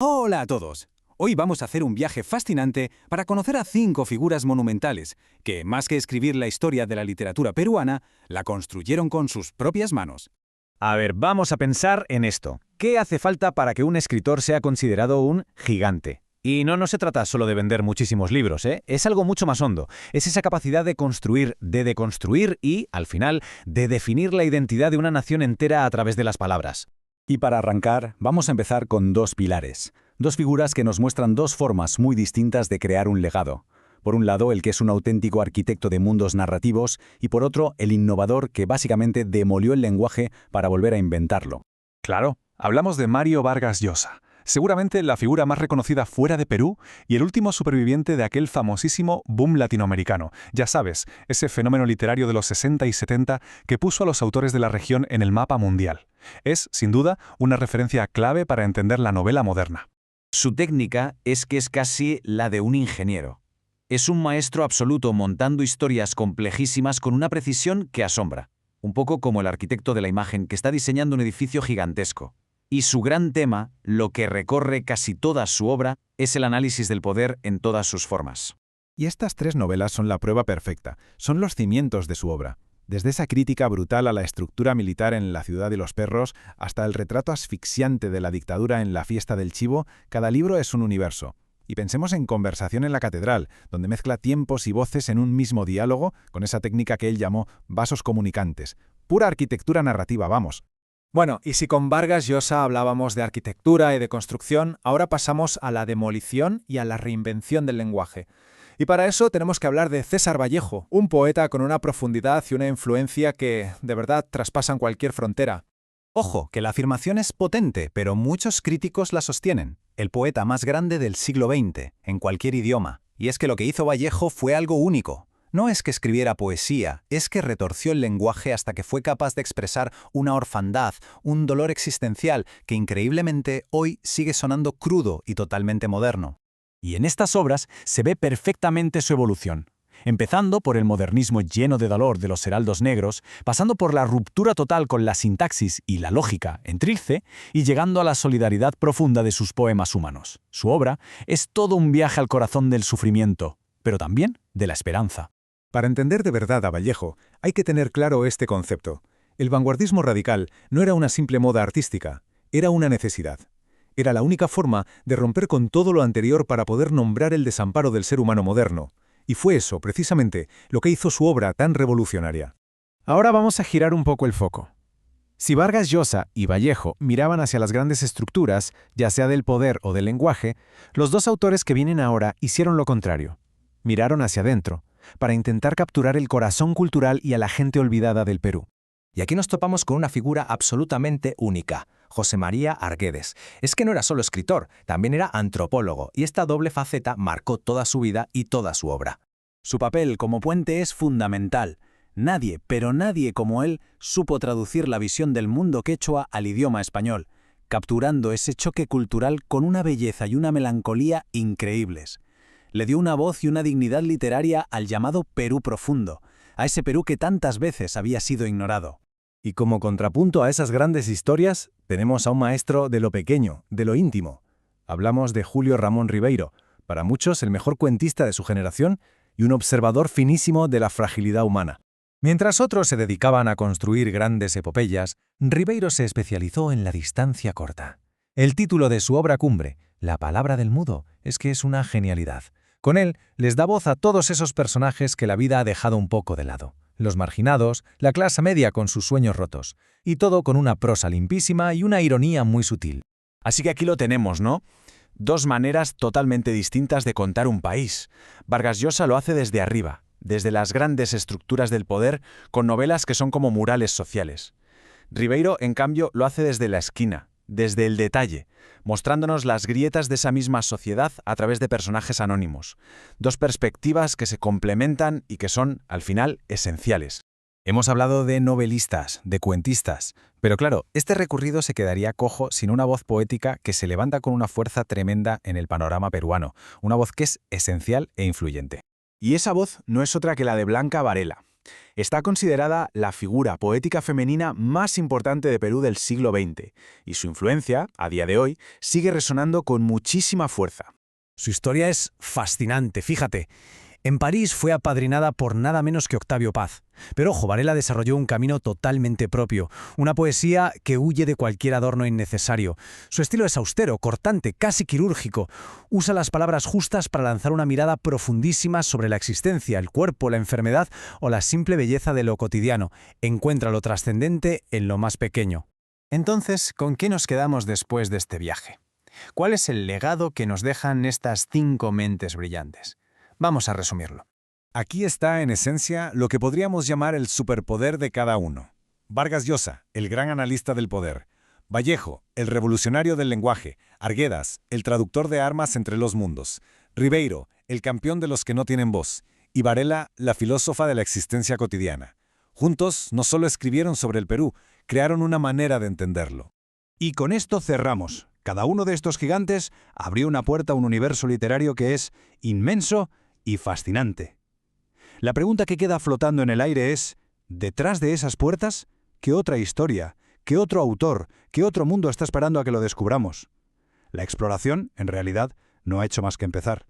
Hola a todos. Hoy vamos a hacer un viaje fascinante para conocer a 5 figuras monumentales que, más que escribir la historia de la literatura peruana, la construyeron con sus propias manos. A ver, vamos a pensar en esto. ¿Qué hace falta para que un escritor sea considerado un gigante? Y no se trata solo de vender muchísimos libros, ¿eh? Es algo mucho más hondo. Es esa capacidad de construir, de deconstruir y, al final, de definir la identidad de una nación entera a través de las palabras. Y para arrancar, vamos a empezar con 2 pilares. 2 figuras que nos muestran 2 formas muy distintas de crear un legado. Por un lado, el que es un auténtico arquitecto de mundos narrativos, y por otro, el innovador que básicamente demolió el lenguaje para volver a inventarlo. Claro, hablamos de Mario Vargas Llosa, seguramente la figura más reconocida fuera de Perú y el último superviviente de aquel famosísimo boom latinoamericano. Ya sabes, ese fenómeno literario de los 60 y 70 que puso a los autores de la región en el mapa mundial. Es, sin duda, una referencia clave para entender la novela moderna. Su técnica es que es casi la de un ingeniero. Es un maestro absoluto montando historias complejísimas con una precisión que asombra. Un poco como el arquitecto de la imagen que está diseñando un edificio gigantesco. Y su gran tema, lo que recorre casi toda su obra, es el análisis del poder en todas sus formas. Y estas 3 novelas son la prueba perfecta, son los cimientos de su obra. Desde esa crítica brutal a la estructura militar en La ciudad de los perros hasta el retrato asfixiante de la dictadura en La fiesta del chivo, cada libro es un universo. Y pensemos en Conversación en la catedral, donde mezcla tiempos y voces en un mismo diálogo con esa técnica que él llamó vasos comunicantes. Pura arquitectura narrativa, vamos. Bueno, y si con Vargas Llosa hablábamos de arquitectura y de construcción, ahora pasamos a la demolición y a la reinvención del lenguaje. Y para eso tenemos que hablar de César Vallejo, un poeta con una profundidad y una influencia que, de verdad, traspasan cualquier frontera. Ojo, que la afirmación es potente, pero muchos críticos la sostienen. El poeta más grande del siglo XX, en cualquier idioma. Y es que lo que hizo Vallejo fue algo único. No es que escribiera poesía, es que retorció el lenguaje hasta que fue capaz de expresar una orfandad, un dolor existencial que increíblemente hoy sigue sonando crudo y totalmente moderno. Y en estas obras se ve perfectamente su evolución. Empezando por el modernismo lleno de dolor de los heraldos negros, pasando por la ruptura total con la sintaxis y la lógica en Trilce, y llegando a la solidaridad profunda de sus poemas humanos. Su obra es todo un viaje al corazón del sufrimiento, pero también de la esperanza. Para entender de verdad a Vallejo, hay que tener claro este concepto. El vanguardismo radical no era una simple moda artística, era una necesidad. Era la única forma de romper con todo lo anterior para poder nombrar el desamparo del ser humano moderno. Y fue eso, precisamente, lo que hizo su obra tan revolucionaria. Ahora vamos a girar un poco el foco. Si Vargas Llosa y Vallejo miraban hacia las grandes estructuras, ya sea del poder o del lenguaje, los 2 autores que vienen ahora hicieron lo contrario. Miraron hacia adentro, para intentar capturar el corazón cultural y a la gente olvidada del Perú. Y aquí nos topamos con una figura absolutamente única, José María Arguedes. Es que no era solo escritor, también era antropólogo, y esta doble faceta marcó toda su vida y toda su obra. Su papel como puente es fundamental. Nadie, pero nadie como él, supo traducir la visión del mundo quechua al idioma español, capturando ese choque cultural con una belleza y una melancolía increíbles. Le dio una voz y una dignidad literaria al llamado Perú profundo, a ese Perú que tantas veces había sido ignorado. Y como contrapunto a esas grandes historias, tenemos a un maestro de lo pequeño, de lo íntimo. Hablamos de Julio Ramón Ribeiro, para muchos el mejor cuentista de su generación y un observador finísimo de la fragilidad humana. Mientras otros se dedicaban a construir grandes epopeyas, Ribeiro se especializó en la distancia corta. El título de su obra cumbre, La palabra del mudo, es que es una genialidad. Con él les da voz a todos esos personajes que la vida ha dejado un poco de lado. Los marginados, la clase media con sus sueños rotos. Y todo con una prosa limpísima y una ironía muy sutil. Así que aquí lo tenemos, ¿no? 2 maneras totalmente distintas de contar un país. Vargas Llosa lo hace desde arriba, desde las grandes estructuras del poder, con novelas que son como murales sociales. Ribeiro, en cambio, lo hace desde la esquina, desde el detalle, mostrándonos las grietas de esa misma sociedad a través de personajes anónimos. 2 perspectivas que se complementan y que son, al final, esenciales. Hemos hablado de novelistas, de cuentistas, pero claro, este recorrido se quedaría cojo sin una voz poética que se levanta con una fuerza tremenda en el panorama peruano, una voz que es esencial e influyente. Y esa voz no es otra que la de Blanca Varela. Está considerada la figura poética femenina más importante de Perú del siglo XX, y su influencia, a día de hoy, sigue resonando con muchísima fuerza. Su historia es fascinante, fíjate. En París fue apadrinada por nada menos que Octavio Paz. Pero ojo, Varela desarrolló un camino totalmente propio, una poesía que huye de cualquier adorno innecesario. Su estilo es austero, cortante, casi quirúrgico. Usa las palabras justas para lanzar una mirada profundísima sobre la existencia, el cuerpo, la enfermedad o la simple belleza de lo cotidiano. Encuentra lo trascendente en lo más pequeño. Entonces, ¿con qué nos quedamos después de este viaje? ¿Cuál es el legado que nos dejan estas 5 mentes brillantes? Vamos a resumirlo. Aquí está, en esencia, lo que podríamos llamar el superpoder de cada uno. Vargas Llosa, el gran analista del poder. Vallejo, el revolucionario del lenguaje. Arguedas, el traductor de armas entre los mundos. Ribeiro, el campeón de los que no tienen voz. Y Varela, la filósofa de la existencia cotidiana. Juntos, no solo escribieron sobre el Perú, crearon una manera de entenderlo. Y con esto cerramos. Cada uno de estos gigantes abrió una puerta a un universo literario que es inmenso y fascinante. La pregunta que queda flotando en el aire es, ¿detrás de esas puertas, qué otra historia, qué otro autor, qué otro mundo está esperando a que lo descubramos? La exploración, en realidad, no ha hecho más que empezar.